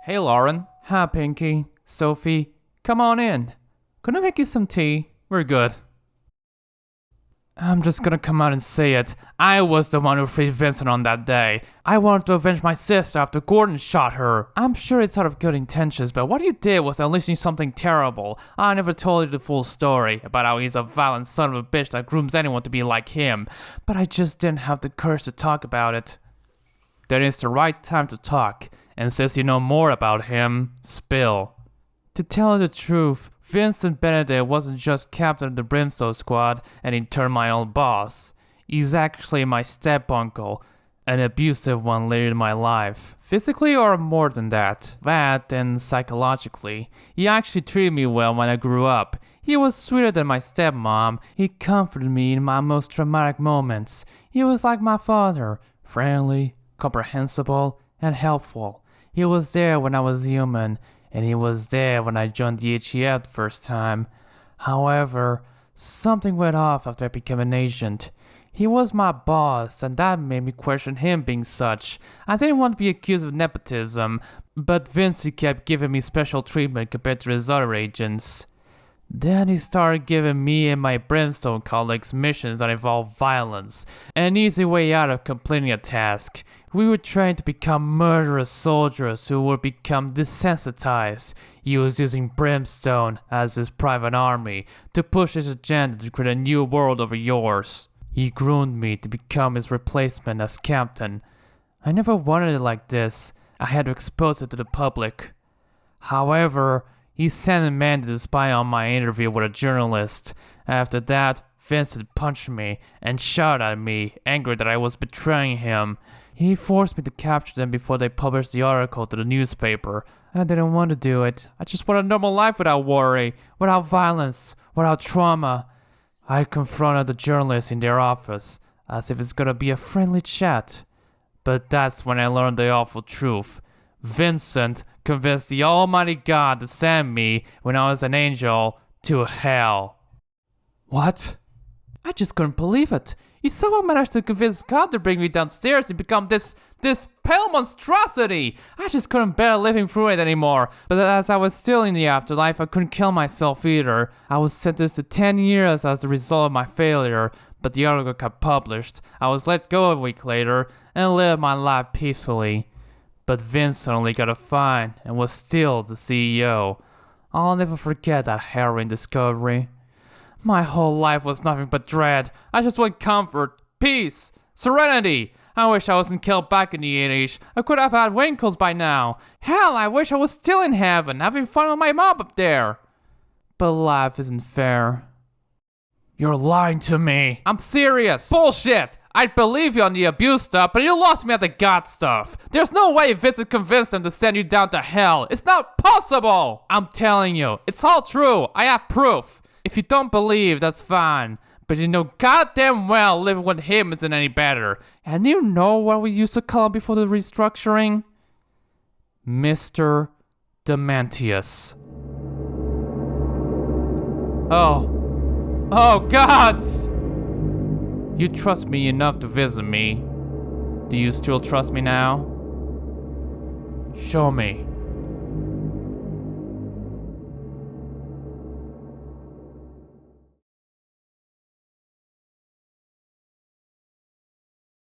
Hey Lauren. Hi Pinky. Sophie. Come on in. Can I make you some tea? We're good. I'm just gonna come out and say it. I was the one who freed Vincent on that day. I wanted to avenge my sister after Gordon shot her. I'm sure it's out of good intentions, but what you did was unleashing something terrible. I never told you the full story about how he's a violent son of a bitch that grooms anyone to be like him, but I just didn't have the courage to talk about it. Then it's the right time to talk, and since you know more about him, spill. To tell you the truth, Vincent Benedict wasn't just captain of the Brimstone Squad and in turn my old boss. He's actually my step-uncle, an abusive one later in my life. Physically or more than that. That and psychologically. He actually treated me well when I grew up. He was sweeter than my stepmom. He comforted me in my most traumatic moments. He was like my father, friendly, comprehensible, and helpful. He was there when I was human. And he was there when I joined the HEF the first time. However, something went off after I became an agent. He was my boss, and that made me question him being such. I didn't want to be accused of nepotism, but Vincent kept giving me special treatment compared to his other agents. Then he started giving me and my Brimstone colleagues missions that involved violence, an easy way out of completing a task. We were trained to become murderous soldiers who would become desensitized. He was using Brimstone as his private army to push his agenda to create a new world over yours. He groomed me to become his replacement as captain. I never wanted it like this. I had to expose it to the public. However, he sent a man to spy on my interview with a journalist. After that, Vincent punched me and shouted at me, angry that I was betraying him. He forced me to capture them before they published the article to the newspaper. I didn't want to do it. I just want a normal life without worry, without violence, without trauma. I confronted the journalists in their office, as if it's gonna be a friendly chat. But that's when I learned the awful truth. Vincent convinced the Almighty God to send me, when I was an angel, to hell. What? I just couldn't believe it. He somehow managed to convince God to bring me downstairs to become this pale monstrosity. I just couldn't bear living through it anymore. But as I was still in the afterlife, I couldn't kill myself either. I was sentenced to 10 years as the result of my failure, but the article got published. I was let go a week later and lived my life peacefully. But Vincent only got a fine and was still the CEO. I'll never forget that harrowing discovery. My whole life was nothing but dread. I just want comfort, peace, serenity. I wish I wasn't killed back in the 80s. I could have had wrinkles by now. Hell, I wish I was still in heaven, having fun with my mom up there. But life isn't fair. You're lying to me. I'm serious. Bullshit. I'd believe you on the abuse stuff, but you lost me at the God stuff. There's no way Vincent convinced them to send you down to hell. It's not possible. I'm telling you, it's all true. I have proof. If you don't believe, that's fine. But you know goddamn well living with him isn't any better. And you know what we used to call him before the restructuring? Mr. Demantius. Oh gods! You trust me enough to visit me. Do you still trust me now? Show me.